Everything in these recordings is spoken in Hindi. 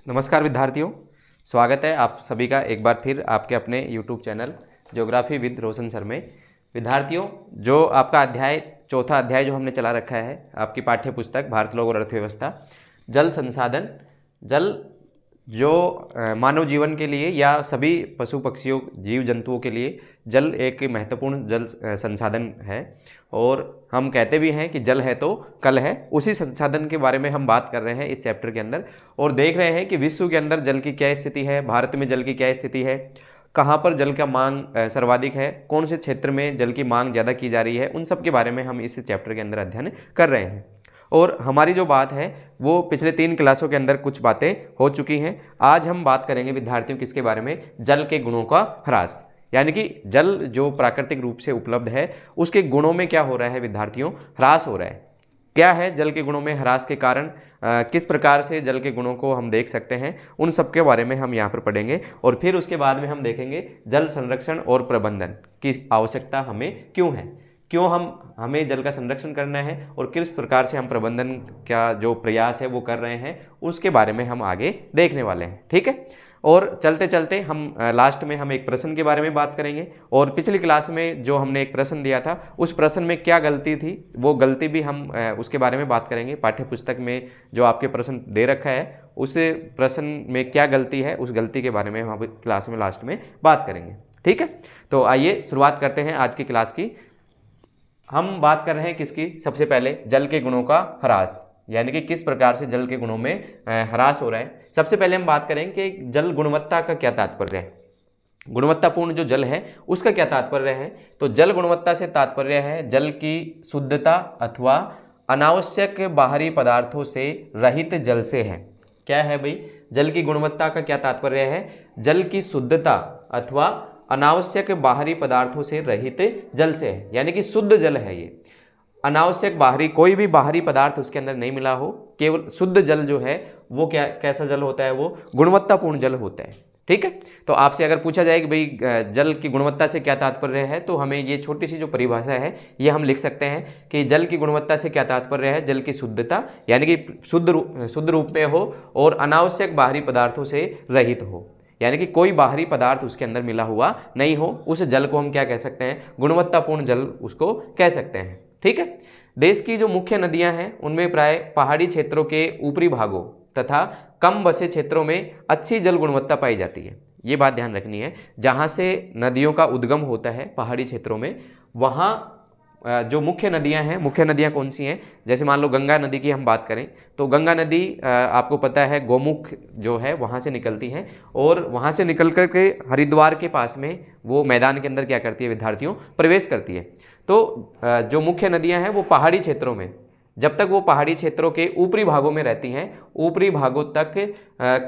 नमस्कार विद्यार्थियों, स्वागत है आप सभी का एक बार फिर आपके अपने YouTube channel geography with Roshan sir में। विद्यार्थियों, जो आपका चौथा अध्याय जो हमने चला रखा है आपकी पाठ्य पुस्तक भारत लोक और अर्थव्यवस्था, जल संसाधन। जल जो मानव जीवन के लिए या सभी पशु पक्षियों जीव जंतुओं के लिए जल एक महत्वपूर्ण जल संसाधन है और हम कहते भी हैं कि जल है तो कल है। उसी संसाधन के बारे में हम बात कर रहे हैं इस चैप्टर के अंदर और देख रहे हैं कि विश्व के अंदर जल की क्या स्थिति है, भारत में जल की क्या स्थिति है, कहाँ पर जल का मांग सर्वाधिक है, कौन से क्षेत्र में जल की मांग ज़्यादा की जा रही है, उन सब के बारे में हम इस चैप्टर के अंदर अध्ययन कर रहे हैं। और हमारी जो बात है वो पिछले 3 क्लासों के अंदर कुछ बातें हो चुकी हैं। आज हम बात करेंगे विद्यार्थियों किसके बारे में, जल के गुणों का ह्रास, यानी कि जल जो प्राकृतिक रूप से उपलब्ध है उसके गुणों में क्या हो रहा है विद्यार्थियों, ह्रास हो रहा है। क्या है जल के गुणों में ह्रास के कारण, किस प्रकार से जल के गुणों को हम देख सकते हैं, उन सब के बारे में हम यहाँ पर पढ़ेंगे। और फिर उसके बाद में हम देखेंगे जल संरक्षण और प्रबंधन की आवश्यकता हमें क्यों है, क्यों हमें जल का संरक्षण करना है और किस प्रकार से हम प्रबंधन का जो प्रयास है वो कर रहे हैं, उसके बारे में हम आगे देखने वाले हैं। ठीक है, और चलते चलते हम लास्ट में हम एक प्रश्न के बारे में बात करेंगे और पिछली क्लास में जो हमने एक प्रश्न दिया था उस प्रश्न में क्या गलती थी वो गलती भी हम उसके बारे में बात करेंगे। पाठ्य पुस्तक में जो आपके प्रश्न दे रखा है उस प्रश्न में क्या गलती है, उस गलती के बारे में हम क्लास में लास्ट में बात करेंगे। ठीक है, तो आइए शुरुआत करते हैं आज की क्लास की। हम बात कर रहे हैं किसकी, सबसे पहले जल के गुणों का ह्रास, यानी कि किस प्रकार से जल के गुणों में ह्रास हो रहा है। सबसे पहले हम बात करें कि जल गुणवत्ता का क्या तात्पर्य है, गुणवत्तापूर्ण जो जल है उसका क्या तात्पर्य है। तो जल गुणवत्ता से तात्पर्य है जल की शुद्धता अथवा अनावश्यक बाहरी पदार्थों से रहित जल से है। क्या है भाई, जल की गुणवत्ता का क्या तात्पर्य है, जल की शुद्धता अथवा अनावश्यक बाहरी पदार्थों से रहित जल से है, यानी कि शुद्ध जल है ये। अनावश्यक बाहरी कोई भी बाहरी पदार्थ उसके अंदर नहीं मिला हो, केवल शुद्ध जल जो है वो कैसा जल होता है, वो गुणवत्तापूर्ण जल होता है। ठीक है, तो आपसे अगर पूछा जाए कि भाई जल की गुणवत्ता से क्या तात्पर्य है, तो हमें ये छोटी सी जो परिभाषा है ये हम लिख सकते हैं कि जल की गुणवत्ता से क्या तात्पर्य है, जल की शुद्धता यानी कि शुद्ध रूप में हो और अनावश्यक बाहरी पदार्थों से रहित हो, यानी कि कोई बाहरी पदार्थ उसके अंदर मिला हुआ नहीं हो, उस जल को हम क्या कह सकते हैं, गुणवत्तापूर्ण जल उसको कह सकते हैं। ठीक है, देश की जो मुख्य नदियां हैं उनमें प्राय पहाड़ी क्षेत्रों के ऊपरी भागों तथा कम बसे क्षेत्रों में अच्छी जल गुणवत्ता पाई जाती है। ये बात ध्यान रखनी है, जहां से नदियों का उद्गम होता है पहाड़ी क्षेत्रों में, वहां जो मुख्य नदियां हैं, मुख्य नदियां कौन सी हैं, जैसे मान लो गंगा नदी की हम बात करें तो गंगा नदी आपको पता है गौमुख जो है वहाँ से निकलती है और वहाँ से निकल कर के हरिद्वार के पास में वो मैदान के अंदर क्या करती है विद्यार्थियों, प्रवेश करती है। तो जो मुख्य नदियाँ हैं वो पहाड़ी क्षेत्रों में, जब तक वो पहाड़ी क्षेत्रों के ऊपरी भागों में रहती हैं, ऊपरी भागों तक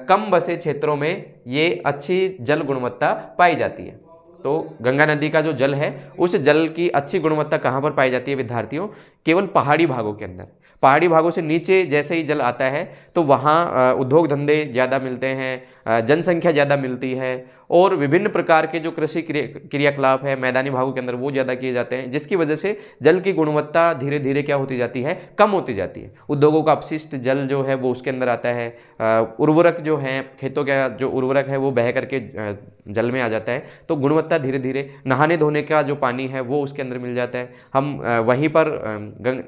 कम बसे क्षेत्रों में ये अच्छी जल गुणवत्ता पाई जाती है। तो गंगा नदी का जो जल है उस जल की अच्छी गुणवत्ता कहाँ पर पाई जाती है विद्यार्थियों, केवल पहाड़ी भागों के अंदर। पहाड़ी भागों से नीचे जैसे ही जल आता है तो वहाँ उद्योग धंधे ज़्यादा मिलते हैं, जनसंख्या ज़्यादा मिलती है और विभिन्न प्रकार के जो कृषि क्रियाकलाप है मैदानी भागों के अंदर वो ज़्यादा किए जाते हैं, जिसकी वजह से जल की गुणवत्ता धीरे धीरे क्या होती जाती है, कम होती जाती है। उद्योगों का अपशिष्ट जल जो है वो उसके अंदर आता है, उर्वरक जो है खेतों का जो उर्वरक है वो बह करके जल में आ जाता है, तो गुणवत्ता धीरे धीरे, नहाने धोने का जो पानी है वो उसके अंदर मिल जाता है। हम वहीं पर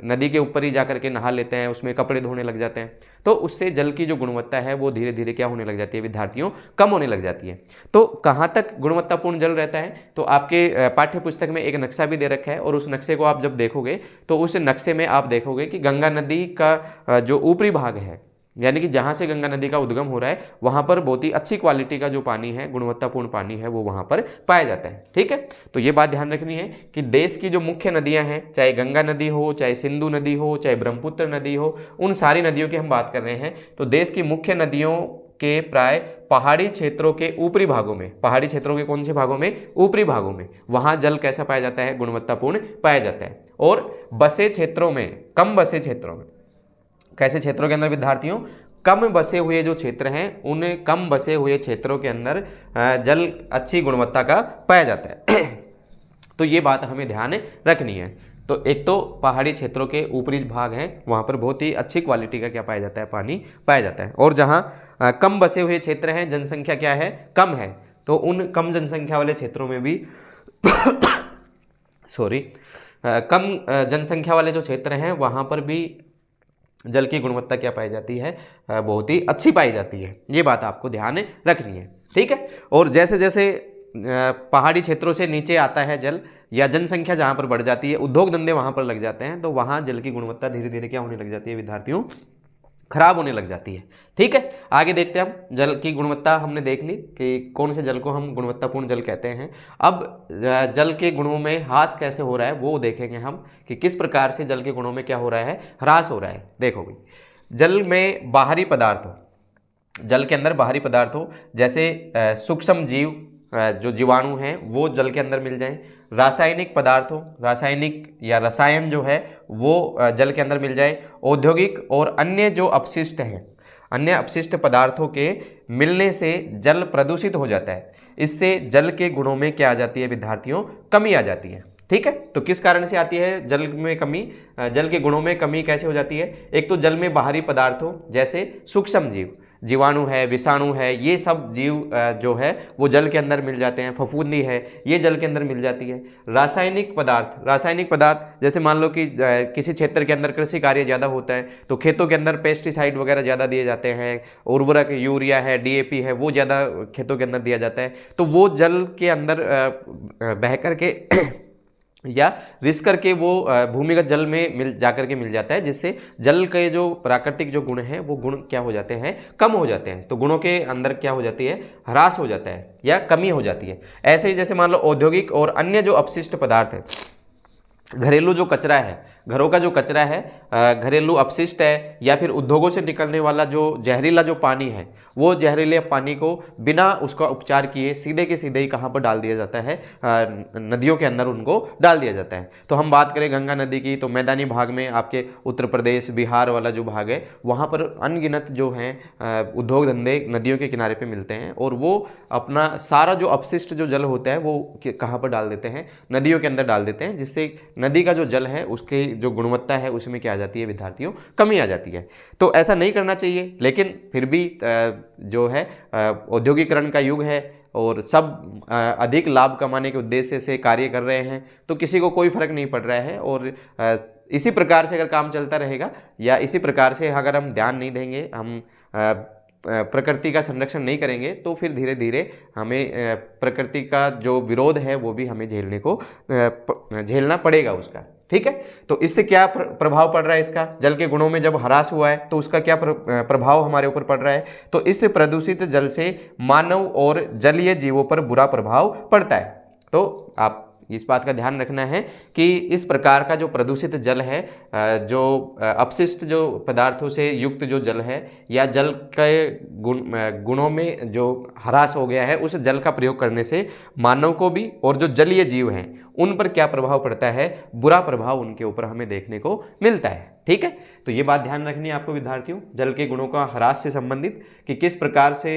नदी के ऊपर ही जा करके नहा लेते हैं, उसमें कपड़े धोने लग जाते हैं, तो उससे जल की जो गुणवत्ता है वो धीरे धीरे क्या होने लग जाती है विद्यार्थियों, कम होने लग जाती है। तो कहाँ तक गुणवत्तापूर्ण जल रहता है, तो आपके पाठ्य पुस्तक में एक नक्शा भी दे रखा है और उस नक्शे को आप जब देखोगे तो उस नक्शे में आप देखोगे कि गंगा नदी का जो ऊपरी भाग है, यानी कि जहाँ से गंगा नदी का उद्गम हो रहा है वहाँ पर बहुत ही अच्छी क्वालिटी का जो पानी है, गुणवत्तापूर्ण पानी है वो वहाँ पर पाया जाता है। ठीक है, तो ये बात ध्यान रखनी है कि देश की जो मुख्य नदियाँ हैं, चाहे गंगा नदी हो, चाहे सिंधु नदी हो, चाहे ब्रह्मपुत्र नदी हो, उन सारी नदियों की हम बात कर रहे हैं। तो देश की मुख्य नदियों के प्राय पहाड़ी क्षेत्रों के ऊपरी भागों में, पहाड़ी क्षेत्रों के कौन से भागों में, ऊपरी भागों में, वहाँ जल कैसा पाया जाता है, गुणवत्तापूर्ण पाया जाता है। और बसे क्षेत्रों में, कम बसे क्षेत्रों में, कैसे क्षेत्रों के अंदर विद्यार्थियों, कम बसे हुए जो क्षेत्र हैं उन कम बसे हुए क्षेत्रों के अंदर जल अच्छी गुणवत्ता का पाया जाता है। तो ये बात हमें ध्यान रखनी है। तो एक तो पहाड़ी क्षेत्रों के ऊपरी भाग हैं, वहाँ पर बहुत ही अच्छी क्वालिटी का क्या पाया जाता है, पानी पाया जाता है। और जहाँ कम बसे हुए क्षेत्र हैं, जनसंख्या क्या है, कम है, तो उन कम जनसंख्या वाले क्षेत्रों में भी सॉरी कम जनसंख्या वाले जो क्षेत्र हैं वहाँ पर भी जल की गुणवत्ता क्या पाई जाती है, बहुत ही अच्छी पाई जाती है। ये बात आपको ध्यान रखनी है, ठीक है। और जैसे जैसे पहाड़ी क्षेत्रों से नीचे आता है जल, या जनसंख्या जहाँ पर बढ़ जाती है, उद्योग धंधे वहाँ पर लग जाते हैं, तो वहाँ जल की गुणवत्ता धीरे धीरे क्या होने लग जाती है विद्यार्थियों, खराब होने लग जाती है, ठीक है। आगे देखते हैं हम, जल की गुणवत्ता हमने देख ली कि कौन से जल को हम गुणवत्तापूर्ण जल कहते हैं। अब जल के गुणों में ह्रास कैसे हो रहा है वो देखेंगे हम, कि किस प्रकार से जल के गुणों में क्या हो रहा है, ह्रास हो रहा है। देखो भाई, जल में बाहरी पदार्थ हो, जल के अंदर बाहरी पदार्थ हो, जैसे सूक्ष्म जीव जो जीवाणु हैं वो जल के अंदर मिल जाएं, रासायनिक पदार्थ हो, रासायनिक या रसायन जो है वो जल के अंदर मिल जाए, औद्योगिक और अन्य जो अपशिष्ट हैं, अन्य अपशिष्ट पदार्थों के मिलने से जल प्रदूषित हो जाता है। इससे जल के गुणों में क्या आ जाती है विद्यार्थियों, कमी आ जाती है, ठीक है। तो किस कारण से आती है जल में कमी, जल के गुणों में कमी कैसे हो जाती है? एक तो जल में बाहरी पदार्थ हो, जैसे सूक्ष्म जीव, जीवाणु है, विषाणु है, ये सब जीव जो है वो जल के अंदर मिल जाते हैं, फफूंदी है ये जल के अंदर मिल जाती है। रासायनिक पदार्थ, रासायनिक पदार्थ जैसे मान लो कि किसी क्षेत्र के अंदर कृषि कार्य ज़्यादा होता है तो खेतों के अंदर पेस्टिसाइड वगैरह ज़्यादा दिए जाते हैं, उर्वरक यूरिया है, डीएपी है, वो ज़्यादा खेतों के अंदर दिया जाता है, तो वो जल के अंदर बह करके या रिस करके वो भूमिगत जल में मिल जाकर के मिल जाता है, जिससे जल के जो प्राकृतिक जो गुण हैं वो गुण क्या हो जाते हैं, कम हो जाते हैं। तो गुणों के अंदर क्या हो जाती है, ह्रास हो जाता है या कमी हो जाती है। ऐसे ही जैसे मान लो औद्योगिक और अन्य जो अपशिष्ट पदार्थ है, घरेलू जो कचरा है, घरों का जो कचरा है, घरेलू अपशिष्ट है, या फिर उद्योगों से निकलने वाला जो जहरीला जो पानी है, वो जहरीले पानी को बिना उसका उपचार किए सीधे के सीधे ही कहाँ पर डाल दिया जाता है, नदियों के अंदर उनको डाल दिया जाता है। तो हम बात करें गंगा नदी की, तो मैदानी भाग में आपके उत्तर प्रदेश बिहार वाला जो भाग है वहाँ पर अनगिनत जो हैं उद्योग धंधे नदियों के किनारे पे मिलते हैं, और वो अपना सारा जो अपशिष्ट जो जल होता है वो कहाँ पर डाल देते हैं, नदियों के अंदर डाल देते हैं, जिससे नदी का जो जल है उसकी जो गुणवत्ता है उसमें क्या आ जाती है विद्यार्थियों, कमी आ जाती है। तो ऐसा नहीं करना चाहिए, लेकिन फिर भी जो है औद्योगिकरण का युग है और सब अधिक लाभ कमाने के उद्देश्य से कार्य कर रहे हैं, तो किसी को कोई फर्क नहीं पड़ रहा है। और इसी प्रकार से अगर काम चलता रहेगा या इसी प्रकार से अगर हम ध्यान नहीं देंगे, हम प्रकृति का संरक्षण नहीं करेंगे, तो फिर धीरे धीरे हमें प्रकृति का जो विरोध है वो भी हमें झेलना पड़ेगा उसका, ठीक है। तो इससे क्या प्रभाव पड़ रहा है इसका, जल के गुणों में जब ह्रास हुआ है तो उसका क्या प्रभाव हमारे ऊपर पड़ रहा है? तो इससे प्रदूषित जल से मानव और जलीय जीवों पर बुरा प्रभाव पड़ता है। तो आप इस बात का ध्यान रखना है कि इस प्रकार का जो प्रदूषित जल है, जो अपशिष्ट जो पदार्थों से युक्त जो जल है, या जल के गुणों में जो ह्रास हो गया है, उस जल का प्रयोग करने से मानव को भी और जो जलीय जीव हैं उन पर क्या प्रभाव पड़ता है, बुरा प्रभाव उनके ऊपर हमें देखने को मिलता है, ठीक है। तो ये बात ध्यान रखनी है आपको विद्यार्थियों, जल के गुणों का ह्रास से संबंधित, कि किस प्रकार से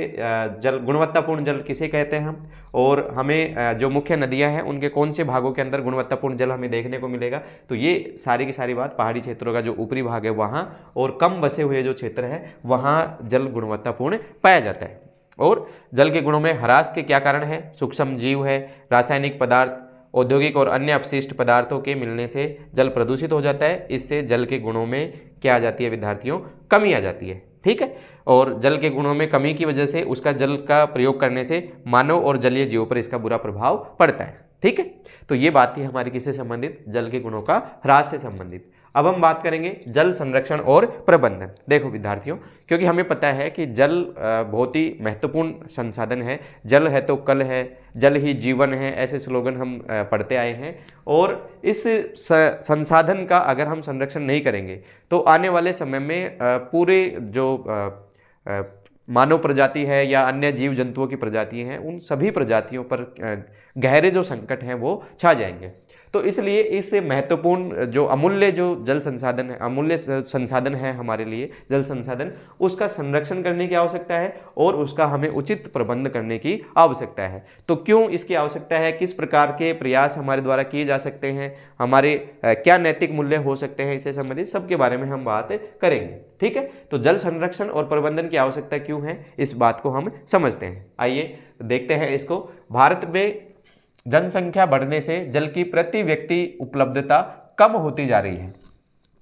जल गुणवत्तापूर्ण जल किसे कहते हैं हम, और हमें जो मुख्य नदियां हैं उनके कौन से भागों के अंदर गुणवत्तापूर्ण जल हमें देखने को मिलेगा। तो ये सारी की सारी बात पहाड़ी क्षेत्रों का जो ऊपरी भाग है वहाँ और कम बसे हुए जो क्षेत्र है वहाँ जल गुणवत्तापूर्ण पाया जाता है। और जल के गुणों में ह्रास के क्या कारण है? सूक्ष्म जीव है, रासायनिक पदार्थ, औद्योगिक और अन्य अपशिष्ट पदार्थों के मिलने से जल प्रदूषित हो जाता है। इससे जल के गुणों में क्या आ जाती है विद्यार्थियों, कमी आ जाती है, ठीक है। और जल के गुणों में कमी की वजह से उसका जल का प्रयोग करने से मानव और जलीय जीवों पर इसका बुरा प्रभाव पड़ता है, ठीक है। तो ये बात थी हमारी किससे संबंधित, जल के गुणों का ह्रास से संबंधित। अब हम बात करेंगे जल संरक्षण और प्रबंधन। देखो विद्यार्थियों, क्योंकि हमें पता है कि जल बहुत ही महत्वपूर्ण संसाधन है, जल है तो कल है, जल ही जीवन है, ऐसे स्लोगन हम पढ़ते आए हैं। और इस संसाधन का अगर हम संरक्षण नहीं करेंगे तो आने वाले समय में पूरे जो मानव प्रजाति है या अन्य जीव जंतुओं की प्रजातियां हैं, उन सभी प्रजातियों पर गहरे जो संकट हैं वो छा जाएंगे। तो इसलिए इस महत्वपूर्ण जो अमूल्य जो जल संसाधन है, अमूल्य संसाधन है हमारे लिए जल संसाधन, उसका संरक्षण करने की आवश्यकता है और उसका हमें उचित प्रबंध करने की आवश्यकता है। तो क्यों इसकी आवश्यकता है, किस प्रकार के प्रयास हमारे द्वारा किए जा सकते हैं, हमारे क्या नैतिक मूल्य हो सकते हैं, इससे संबंधित सबके बारे में हम बात करेंगे। ठीक है, तो जल संरक्षण और प्रबंधन की आवश्यकता क्यों है, इस बात को हम समझते हैं। आइए देखते हैं इसको। भारत में जनसंख्या बढ़ने से जल की प्रति व्यक्ति उपलब्धता कम होती जा रही है।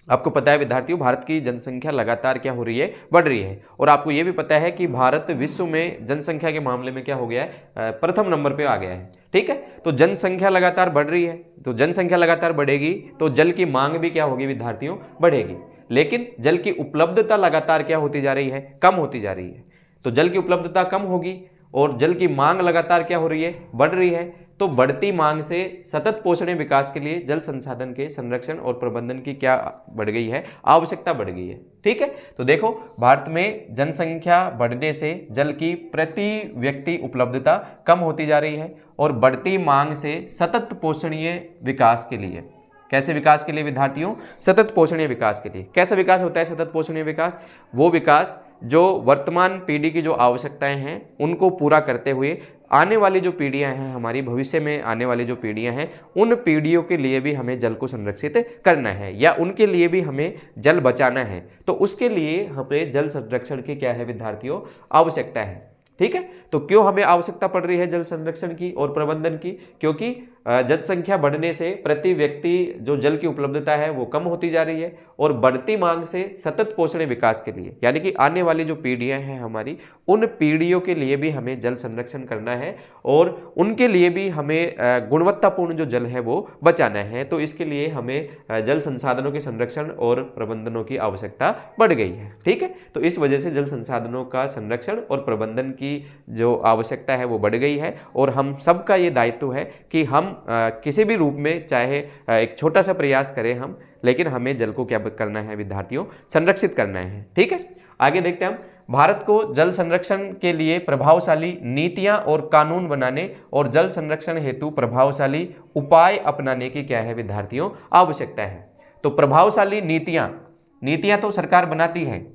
आपको पता है विद्यार्थियों, भारत की जनसंख्या लगातार क्या हो रही है, बढ़ रही है। और आपको ये भी पता है कि भारत विश्व में जनसंख्या के मामले में क्या हो गया है, प्रथम नंबर पे आ गया है। ठीक है, तो जनसंख्या लगातार बढ़ रही है, तो जनसंख्या लगातार बढ़ेगी तो जल की मांग भी क्या होगी विद्यार्थियों, बढ़ेगी। लेकिन जल की उपलब्धता लगातार क्या होती जा रही है, कम होती जा रही है। तो जल की उपलब्धता कम होगी और जल की मांग लगातार क्या हो रही है, बढ़ रही है। तो बढ़ती मांग से सतत पोषणीय विकास के लिए जल संसाधन के संरक्षण और प्रबंधन की क्या बढ़ गई है, आवश्यकता बढ़ गई है। ठीक है, तो देखो भारत में जनसंख्या बढ़ने से जल की प्रति व्यक्ति उपलब्धता कम होती जा रही है और बढ़ती मांग से सतत पोषणीय विकास के लिए, कैसे विकास के लिए विद्यार्थियों, सतत पोषणीय विकास के लिए। कैसा विकास होता है सतत पोषणीय विकास, वो विकास जो वर्तमान पीढ़ी की जो आवश्यकताएं हैं उनको पूरा करते हुए आने वाली जो पीढ़ियां हैं, हमारी भविष्य में आने वाली जो पीढ़ियां हैं, उन पीढ़ियों के लिए भी हमें जल को संरक्षित करना है या उनके लिए भी हमें जल बचाना है। तो उसके लिए हमें जल संरक्षण की क्या है विद्यार्थियों, आवश्यकता है। ठीक है, तो क्यों हमें आवश्यकता पड़ रही है जल संरक्षण की और प्रबंधन की, क्योंकि जनसंख्या बढ़ने से प्रति व्यक्ति जो जल की उपलब्धता है वो कम होती जा रही है और बढ़ती मांग से सतत पोषणीय विकास के लिए, यानी कि आने वाली जो पीढ़ियां हैं हमारी, उन पीढ़ियों के लिए भी हमें जल संरक्षण करना है और उनके लिए भी हमें गुणवत्तापूर्ण जो जल है वो बचाना है। तो इसके लिए हमें जल संसाधनों के संरक्षण और प्रबंधनों की आवश्यकता बढ़ गई है। ठीक है, तो इस वजह से जल संसाधनों का संरक्षण और प्रबंधन की जो आवश्यकता है वो बढ़ गई है और हम सबका ये दायित्व है कि हम किसी भी रूप में चाहे एक छोटा सा प्रयास करें हम, लेकिन हमें जल को क्या करना है विद्यार्थियों, संरक्षित करना है। ठीक है, आगे देखते हैं हम। भारत को जल संरक्षण के लिए प्रभावशाली नीतियां और कानून बनाने और जल संरक्षण हेतु प्रभावशाली उपाय अपनाने की क्या है विद्यार्थियों, आवश्यकता है। तो प्रभावशाली नीतियां तो सरकार बनाती है,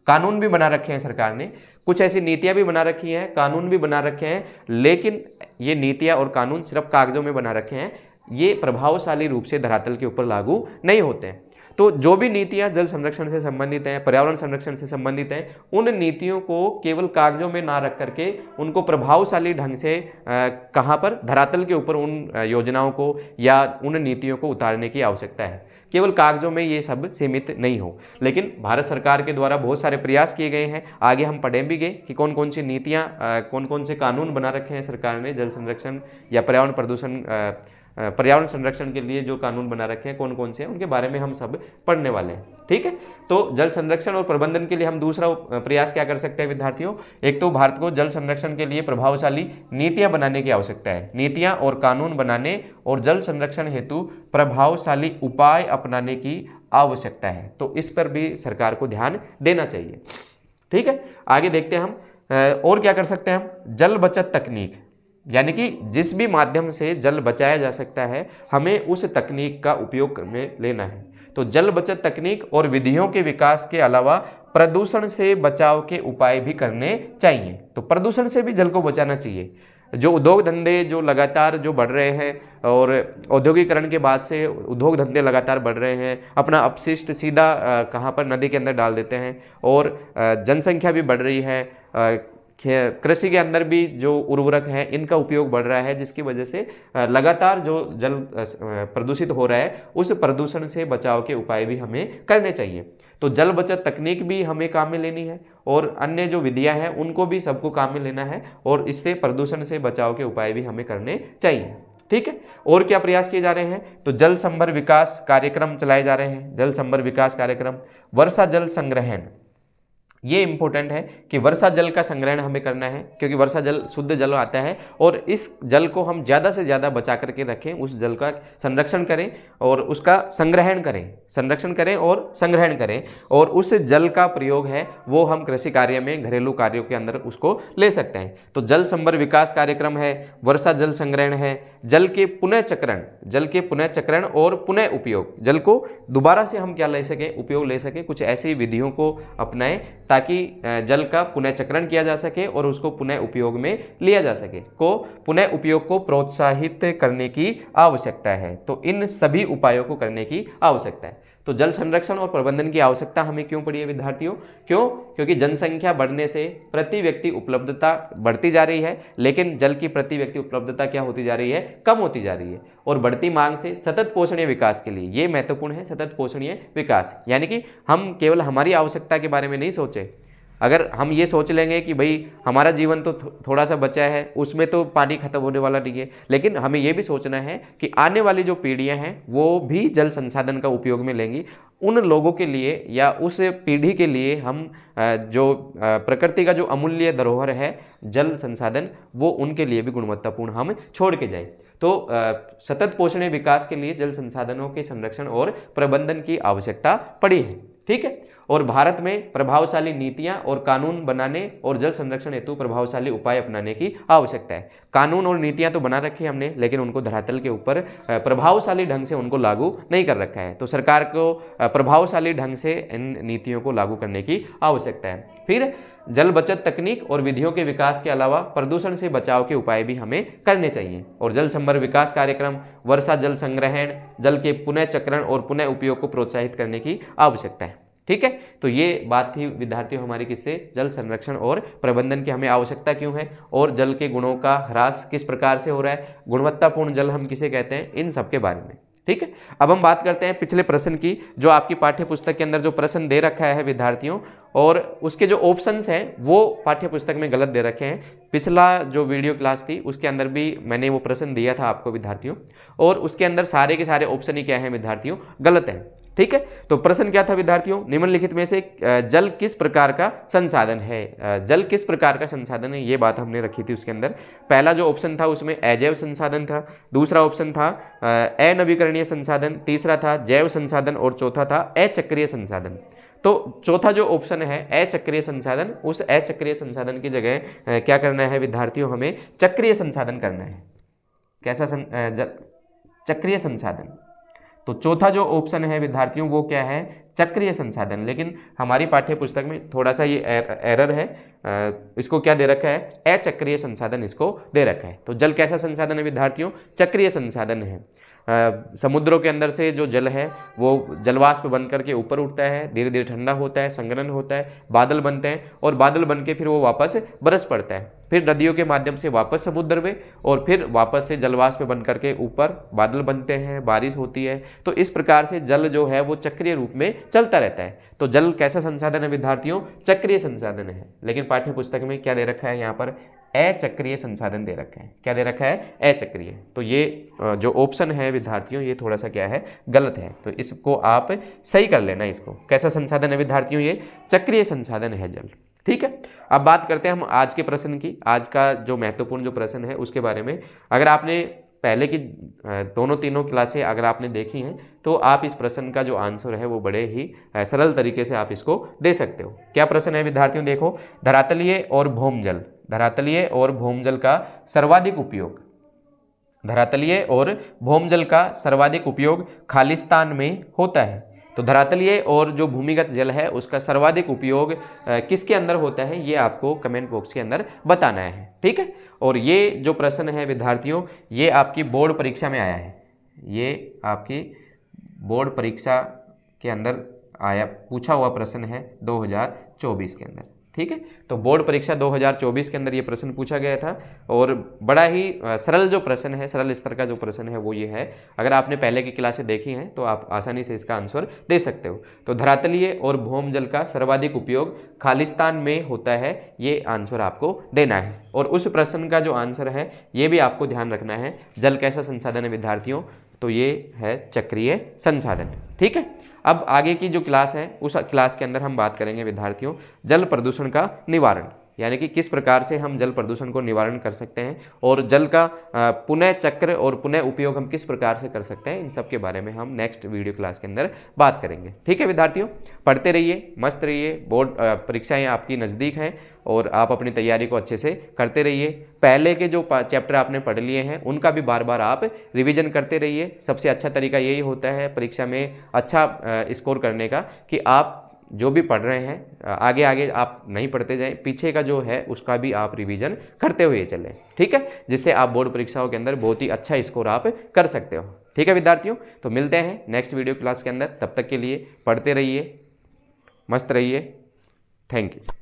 कानून भी बना रखे हैं सरकार ने, कुछ ऐसी नीतियां भी बना रखी हैं, कानून भी बना रखे हैं, लेकिन ये नीतियां और कानून सिर्फ कागजों में बना रखे हैं, ये प्रभावशाली रूप से धरातल के ऊपर लागू नहीं होते हैं। तो जो भी नीतियां जल संरक्षण से संबंधित हैं, पर्यावरण संरक्षण से संबंधित हैं, उन नीतियों को केवल कागजों में ना रख करके उनको प्रभावशाली ढंग से कहाँ पर, धरातल के ऊपर उन योजनाओं को या उन नीतियों को उतारने की आवश्यकता है। केवल कागजों में ये सब सीमित नहीं हो। लेकिन भारत सरकार के द्वारा बहुत सारे प्रयास किए गए हैं, आगे हम पढ़ें भी गए कि कौन कौन सी नीतियाँ, कौन कौन से कानून बना रखे हैं सरकार ने जल संरक्षण या पर्यावरण संरक्षण के लिए जो कानून बना रखे हैं कौन कौन से हैं, उनके बारे में हम सब पढ़ने वाले हैं। ठीक है, तो जल संरक्षण और प्रबंधन के लिए हम दूसरा प्रयास क्या कर सकते हैं विद्यार्थियों, एक तो भारत को जल संरक्षण के लिए प्रभावशाली नीतियां बनाने की आवश्यकता है, नीतियां और कानून बनाने और जल संरक्षण हेतु प्रभावशाली उपाय अपनाने की आवश्यकता है। तो इस पर भी सरकार को ध्यान देना चाहिए। ठीक है, आगे देखते हैं हम और क्या कर सकते हैं हम। जल बचत तकनीक, यानी कि जिस भी माध्यम से जल बचाया जा सकता है हमें उस तकनीक का उपयोग में लेना है। तो जल बचत तकनीक और विधियों के विकास के अलावा प्रदूषण से बचाव के उपाय भी करने चाहिए। तो प्रदूषण से भी जल को बचाना चाहिए। जो उद्योग धंधे जो लगातार जो बढ़ रहे हैं और औद्योगिकरण के बाद से उद्योग धंधे लगातार बढ़ रहे हैं, अपना अपशिष्ट सीधा कहाँ पर, नदी के अंदर डाल देते हैं और जनसंख्या भी बढ़ रही है, कृषि के अंदर भी जो उर्वरक हैं इनका उपयोग बढ़ रहा है, जिसकी वजह से लगातार जो जल प्रदूषित हो रहा है, उस प्रदूषण से बचाव के उपाय भी हमें करने चाहिए। तो जल बचत तकनीक भी हमें काम में लेनी है और अन्य जो विधियां हैं उनको भी सबको काम में लेना है और इससे प्रदूषण से बचाव के उपाय भी हमें करने चाहिए। ठीक है, और क्या प्रयास किए जा रहे हैं, तो जल संभर विकास कार्यक्रम चलाए जा रहे हैं। जल संभर विकास कार्यक्रम, वर्षा जल संग्रहण, ये इंपॉर्टेंट है कि वर्षा जल का संग्रहण हमें करना है, क्योंकि वर्षा जल शुद्ध जल आता है और इस जल को हम ज़्यादा से ज़्यादा बचा करके रखें, उस जल का संरक्षण करें और उसका संग्रहण करें और संग्रहण करें, और उस जल का प्रयोग है वो हम कृषि कार्य में, घरेलू कार्यों के अंदर उसको ले सकते हैं। तो जल संभर विकास कार्यक्रम है, वर्षा जल संग्रहण है, जल के पुनः चक्रण और पुनः उपयोग, जल को दोबारा से हम क्या ले सकें, उपयोग ले सकें, कुछ ऐसी विधियों को अपनाएं ताकि जल का पुनः चक्रण किया जा सके और उसको पुनः उपयोग में लिया जा सके, पुनः उपयोग को प्रोत्साहित करने की आवश्यकता है। तो इन सभी उपायों को करने की आवश्यकता है। तो जल संरक्षण और प्रबंधन की आवश्यकता हमें क्यों पड़ी है विद्यार्थियों? क्योंकि जनसंख्या बढ़ने से प्रति व्यक्ति उपलब्धता बढ़ती जा रही है, लेकिन जल की प्रति व्यक्ति उपलब्धता क्या होती जा रही है? कम होती जा रही है। और बढ़ती मांग से सतत पोषणीय विकास के लिए, ये महत्वपूर्ण है, सतत पोषणीय विकास, यानी कि हम केवल हमारी आवश्यकता के बारे में नहीं सोचे। अगर हम ये सोच लेंगे कि भाई हमारा जीवन तो थोड़ा सा बचा है, उसमें तो पानी खत्म होने वाला नहीं है, लेकिन हमें ये भी सोचना है कि आने वाली जो पीढ़ियां हैं वो भी जल संसाधन का उपयोग में लेंगी। उन लोगों के लिए या उस पीढ़ी के लिए हम जो प्रकृति का जो अमूल्य धरोहर है जल संसाधन, वो उनके लिए भी गुणवत्तापूर्ण हम छोड़ के जाए। तो सतत पोषणीय विकास के लिए जल संसाधनों के संरक्षण और प्रबंधन की आवश्यकता पड़ी है। ठीक है। और भारत में प्रभावशाली नीतियां और कानून बनाने और जल संरक्षण हेतु प्रभावशाली उपाय अपनाने की आवश्यकता है। कानून और नीतियां तो बना रखी है हमने, लेकिन उनको धरातल के ऊपर प्रभावशाली ढंग से उनको लागू नहीं कर रखा है। तो सरकार को प्रभावशाली ढंग से इन नीतियों को लागू करने की आवश्यकता है। फिर जल बचत तकनीक और विधियों के विकास के अलावा प्रदूषण से बचाव के उपाय भी हमें करने चाहिए। और जल संभर विकास कार्यक्रम, वर्षा जल संग्रहण, जल के पुनः चक्रण और पुनः उपयोग को प्रोत्साहित करने की आवश्यकता है। ठीक है। तो ये बात थी विद्यार्थियों हमारी किससे, जल संरक्षण और प्रबंधन की हमें आवश्यकता क्यों है और जल के गुणों का ह्रास किस प्रकार से हो रहा है, गुणवत्तापूर्ण जल हम किसे कहते हैं, इन सब के बारे में। ठीक है। अब हम बात करते हैं पिछले प्रश्न की, जो आपकी पाठ्य पुस्तक के अंदर जो प्रश्न दे रखा है विद्यार्थियों, और उसके जो ऑप्शंस हैं वो पाठ्य पुस्तक में गलत दे रखे हैं। पिछला जो वीडियो क्लास थी उसके अंदर भी मैंने वो प्रश्न दिया था आपको विद्यार्थियों, और उसके अंदर सारे के सारे ऑप्शन ही क्या है विद्यार्थियों, गलत है। ठीक है। तो प्रश्न क्या था विद्यार्थियों, निम्नलिखित में से जल किस प्रकार का संसाधन है, जल किस प्रकार का संसाधन है, ये बात हमने रखी थी उसके अंदर। पहला जो ऑप्शन था उसमें अजैव संसाधन था, दूसरा ऑप्शन था अनवीकरणीय संसाधन, तीसरा था जैव संसाधन और चौथा था अचक्रीय संसाधन। तो चौथा जो ऑप्शन है अचक्रीय संसाधन, उस अचक्रीय संसाधन की जगह क्या करना है विद्यार्थियों, हमें चक्रीय संसाधन करना है। कैसा चक्रीय संसाधन। तो चौथा जो ऑप्शन है विद्यार्थियों वो क्या है, चक्रीय संसाधन। लेकिन हमारी पाठ्य पुस्तक में थोड़ा सा ये एरर है, इसको क्या दे रखा है, अचक्रीय संसाधन इसको दे रखा है। तो जल कैसा संसाधन है विद्यार्थियों, चक्रीय संसाधन है। समुद्रों के अंदर से जो जल है वो जलवाष्प बन करके ऊपर उठता है, धीरे धीरे ठंडा होता है, संघनन होता है, बादल बनते हैं, और बादल बन के फिर वो वापस बरस पड़ता है, फिर नदियों के माध्यम से वापस समुद्र में, और फिर वापस से जलवाष्प बन करके ऊपर बादल बनते हैं, बारिश होती है। तो इस प्रकार से जल जो है वो चक्रीय रूप में चलता रहता है। तो जल कैसा संसाधन है विद्यार्थियों, चक्रीय संसाधन है। लेकिन पाठ्य पुस्तक में क्या दे रखा है, यहाँ पर अचक्रीय संसाधन दे रखा है। क्या दे रखा है, अचक्रीय। तो ये जो ऑप्शन है विद्यार्थियों ये थोड़ा सा क्या है, गलत है। तो इसको आप सही कर लेना। इसको कैसा संसाधन है विद्यार्थियों, ये चक्रीय संसाधन है जल। ठीक है। अब बात करते हैं हम आज के प्रश्न की। आज का जो महत्वपूर्ण जो प्रश्न है उसके बारे में, अगर आपने पहले की दोनों तीनों क्लासें अगर आपने देखी हैं तो आप इस प्रश्न का जो आंसर है वो बड़े ही सरल तरीके से आप इसको दे सकते हो। क्या प्रश्न है विद्यार्थियों, देखो, धरातलीय और भौमजल, धरातलीय और भौमजल का सर्वाधिक उपयोग, धरातलीय और भौमजल का सर्वाधिक उपयोग खालिस्तान में होता है। तो धरातलीय और जो भूमिगत जल है उसका सर्वाधिक उपयोग किसके अंदर होता है, ये आपको कमेंट बॉक्स के अंदर बताना है। ठीक है। और ये जो प्रश्न है विद्यार्थियों ये आपकी बोर्ड परीक्षा में आया है, ये आपकी बोर्ड परीक्षा के अंदर आया, पूछा हुआ प्रश्न है 2024 के अंदर। ठीक है। तो बोर्ड परीक्षा 2024 के अंदर ये प्रश्न पूछा गया था, और बड़ा ही सरल जो प्रश्न है, सरल स्तर का जो प्रश्न है वो ये है। अगर आपने पहले की क्लासें देखी हैं तो आप आसानी से इसका आंसर दे सकते हो। तो धरातलीय और भौमजल का सर्वाधिक उपयोग खालिस्तान में होता है, ये आंसर आपको देना है। और उस प्रश्न का जो आंसर है ये भी आपको ध्यान रखना है, जल कैसा संसाधन है विद्यार्थियों, तो ये है चक्रीय संसाधन। ठीक है। अब आगे की जो क्लास है उस क्लास के अंदर हम बात करेंगे विद्यार्थियों जल प्रदूषण का निवारण, यानी कि किस प्रकार से हम जल प्रदूषण को निवारण कर सकते हैं और जल का पुनः चक्र और पुनः उपयोग हम किस प्रकार से कर सकते हैं, इन सब के बारे में हम नेक्स्ट वीडियो क्लास के अंदर बात करेंगे। ठीक है विद्यार्थियों, पढ़ते रहिए, मस्त रहिए, बोर्ड परीक्षाएं आपकी नज़दीक हैं और आप अपनी तैयारी को अच्छे से करते रहिए। पहले के जो चैप्टर आपने पढ़ लिए हैं उनका भी बार बार आप रिवीजन करते रहिए। सबसे अच्छा तरीका यही होता है परीक्षा में अच्छा स्कोर करने का कि आप जो भी पढ़ रहे हैं आगे आगे आप नहीं पढ़ते जाएं, पीछे का जो है उसका भी आप रिवीजन करते हुए चलें। ठीक है, जिससे आप बोर्ड परीक्षाओं के अंदर बहुत ही अच्छा स्कोर आप कर सकते हो। ठीक है विद्यार्थियों, तो मिलते हैं नेक्स्ट वीडियो क्लास के अंदर। तब तक के लिए पढ़ते रहिए, मस्त रहिए। Thank you.